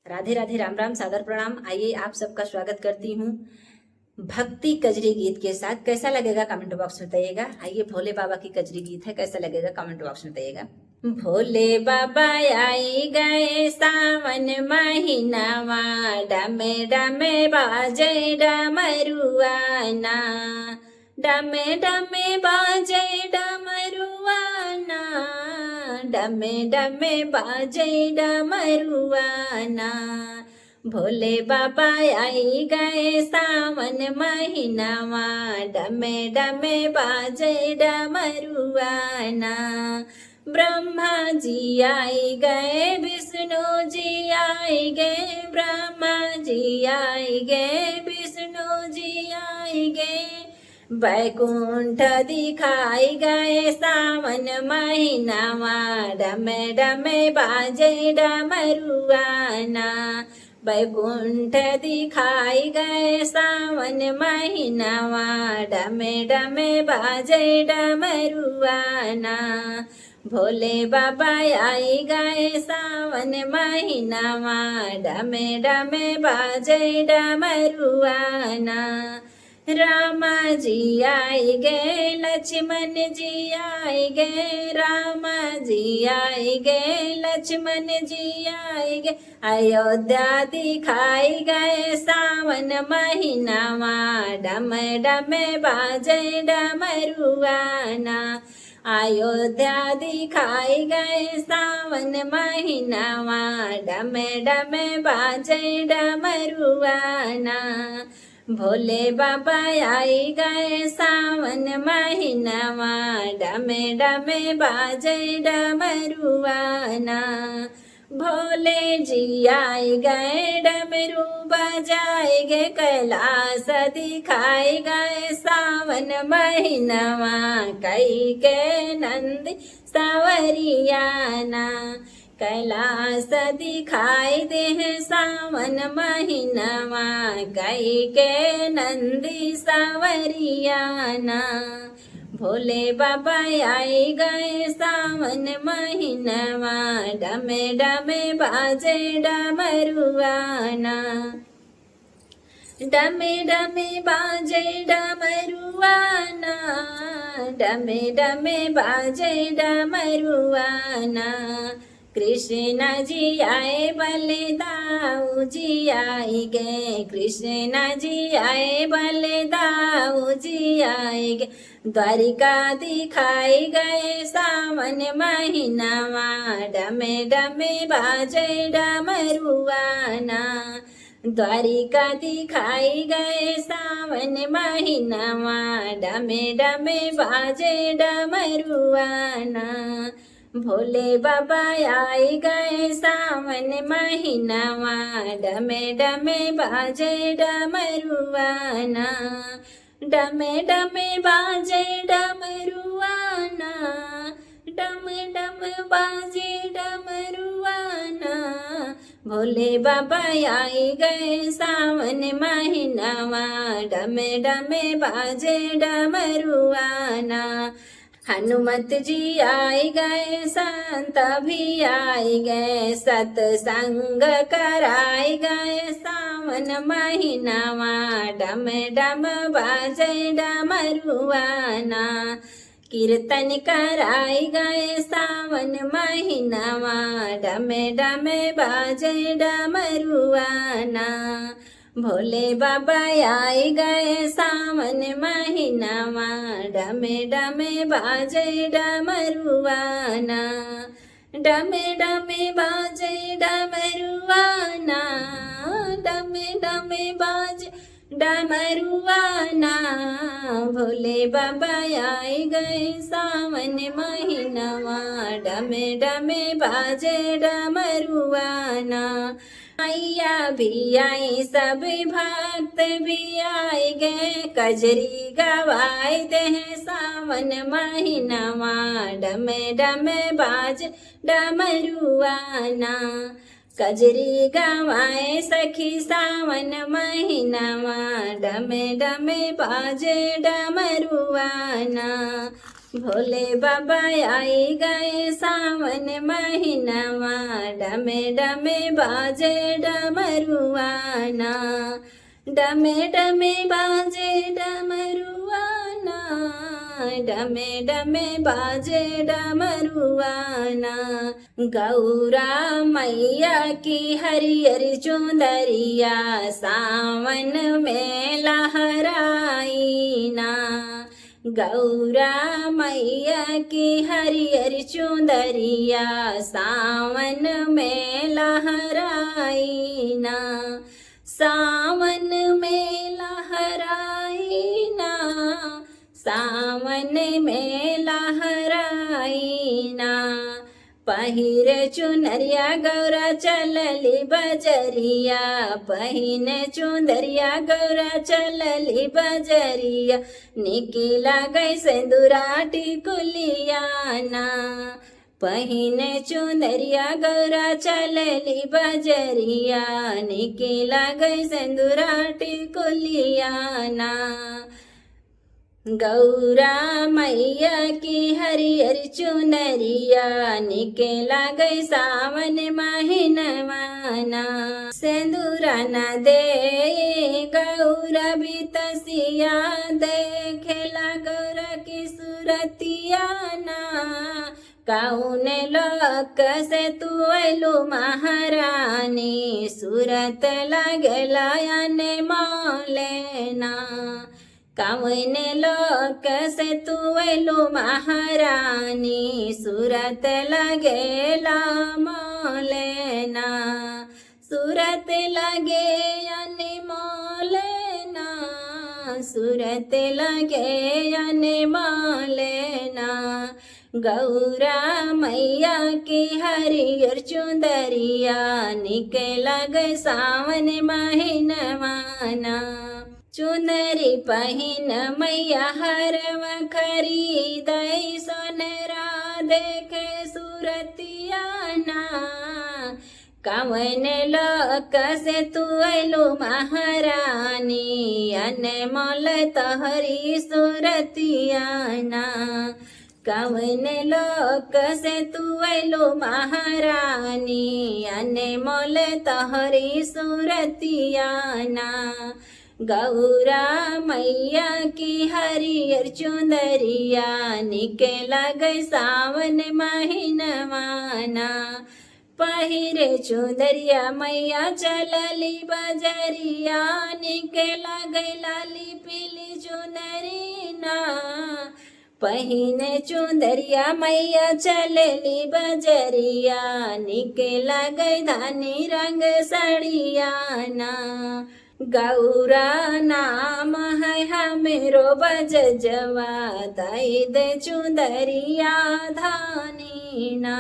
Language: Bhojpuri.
राधे राधे, राम राम, सादर प्रणाम। आइए आप सबका स्वागत करती हूँ भक्ति कजरी गीत के साथ। कैसा लगेगा कमेंट बॉक्स में बताइएगा। आइए, भोले बाबा की कजरी गीत है, कैसा लगेगा कमेंट बॉक्स में बताइएगा। भोले बाबा आई गए सावन महीनावा, डमे डमे बाजे डमरुआना, डमे डमे बाजे डमरुआना, डमे डमे बाजे डमरुआना। भोले बाबा आई गए सावन महीनावा, डमे डमे बाजे डमरुआना। ब्रह्मा जी आई गए, विष्णु जी आई गए, ब्रह्मा जी आई गए, विष्णु जी आई गए। बैकुंठ दिखाई गए सावन महीनावा, डमे डमे बाजे डमरुआना। बैकुंठ दिखाई गए सावन महीनावा, डमे डमे बाजे डमरुआना। भोले बाबा आई गए सावन महीनावा, डमे डमे बाजे डमरुआना। रामा जी आई गए, लक्ष्मण जी आई गए, रामा जी आई गए, लक्ष्मण जी आई गए। अयोध्या दिखाई गए सावन महीनावा, डमे डमे बाजे डमरुआना। अयोध्या दिखाई गए सावन महीनावा, डमे डमे बाजे डमरुआना। भोले बाबा आई गए सावन महीनावा, डमे डमे बाजे डमरुआना। भोले जी आई गए, डमरू बजाए गे, कैलाश दिखाए गए सावन महीनावा, कई के नंदी सावरियाना। कैलाश दिखाई दे सावन महीनावा, कई के नंदी सावरियाना। भोले बाबा आई गए सावन महीनावा, डमे डमे बाजे डमरुआना। डमे डमे बाजे डमरुआना, डमे डमे बाजे डमरुआना। कृष्ण जी आए, बलदाऊ जी आई गए, कृष्ण जी आए, बलदाऊ जी आई गए। द्वारिका दिखाई गए सावन महीनावा, डमे डमे बाजे डमरुआना। द्वारिका दिखाई गए सावन महीनावा, डमे डमे बाजे डमरुआना। भोले बाबा आई गए सावन महीनावा, डमे डमे बाजे डमरुआना। डमे डमे बाजे डमरुआना, डम डम बाजे डमरुआना। भोले बाबा आई गए सावन महीनावा, डमे डमे बाजे डमरुआना। हनुमत जी आई गए, संत भी आई गए, सत्संग कराए गए सावन महीनावा, डम डम बाजे डमरुआना। कीर्तन कराए गए सावन महीनावा, डमे डमे बाजे डमरुआना। भोले बाबा आई गए सावन महीनावा, डमे डमे बाजे डमरुआना। डमे डमे बाजे डमरुआना, डमे डमे बाजे डमरुआना। भोले बाबा आई गए सावन महीनावा, डमे डमे बाजे डमरुआना। मैया भी आई, सब भक्त भी आए गए, कजरी गवाए दे सावन महीनावा, डमे डमे बाज डमरुआना। कजरी गवाए सखी सावन महीनावा, डमे डमे बाजे डमरुआना। भोले बाबा आई गए सावन महीनावा, डमे डमे बाजे डमरुआना, डमे डमे बाजे डमरुआना, डमे डमे बाजे डमरुआना। गौरा मैया की हरियर चुंदरिया सावन में लहराई ना, गौरा मैया की हरियर चुंदरिया सावन में लहराई ना, सावन में लहराई ना, सावन में लहराई ना। पहिर चुनरिया गौरा चलली बजरिया, पहिन चुंदरिया गौरा चलली बजरिया, निकिला गई सिंदूरा टिकुलिया ना, पहिन चुंदरिया गौरा चलली बजरिया, निकिला गई सिंदूरा टिकुलिया ना। गौरा मैया की हरियर चुनरिया निकला गई सावन महीनवाना, सिंदूरा न दे गौरा भी तसिया, देखेला गौरा की सूरतिया ना, कौन लोक से तू अयलू महारानी, सूरत लगला याने मौलेना, कौन लोक से तू अयलू महारानी, सूरत लगेला मौलेना, सूरत लगे यानी मौलेना, सूरत लगे यानी मौलेना। गौरा मैया की हरियर चुंदरिया निकला गई सावन महीनवाना, चुनरी पहिन मैया हरवा खरीदई, सोनरा देखे सूरतिया ना, कवन लोक से तू अयलू महारानी, अनमोल तोहरी सूरतिया ना, कवन लोक से तू अयलू महारानी, अनमोल तोहरी सूरतिया ना। गौरा मैया की हरियर चुंदरिया निकला गई सावन महीनवाना, पहिरे चुंदरिया मैया चलली बजरिया, निकला गई लाली पीली चुनरी ना, पहिने चुंदरिया मैया चलली बजरिया, निकला गई धानी रंग सड़िया ना। गौरा नाम है हमेरो बजजवा, दई दे चुंदरिया धानी ना।